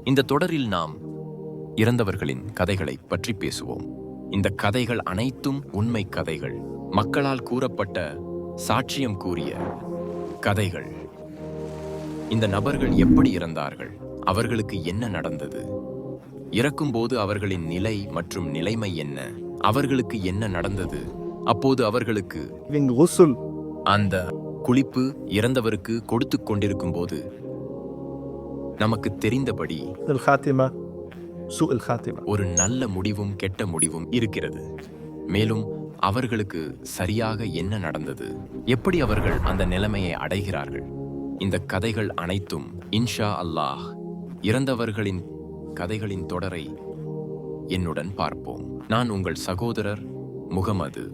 இந்த தொடரில் நாம் இறந்தவர்களின் கதைகளை பற்றி பேசுவோம். இந்த கதைகள் அனைத்தும் உண்மை கதைகள், மக்களால் கூறப்பட்ட, சாட்சியம் கூறிய கதைகள். இந்த நபர்கள் எப்படி இறந்தார்கள், அவர்களுக்கு என்ன நடந்தது, இறக்கும்போது அவர்களின் நிலை மற்றும் நிலைமை என்ன, அவர்களுக்கு என்ன நடந்தது, அப்போது அவர்களுக்கு அந்த குளிப்பு இறந்தவருக்கு கொடுத்து கொண்டிருக்கும் போது நமக்கு தெரிந்தபடி ஒரு நல்ல முடிவும் கெட்ட முடிவும் இருக்கிறது. மேலும் அவர்களுக்கு சரியாக என்ன நடந்தது, எப்படி அவர்கள் அந்த நிலைமையை அடைகிறார்கள். இந்த கதைகள் அனைத்தும் இன்ஷா அல்லாஹ் இறந்தவர்களின் கதைகளின் தொடரை என்னுடன் பார்ப்போம். நான் உங்கள் சகோதரர் முகமது.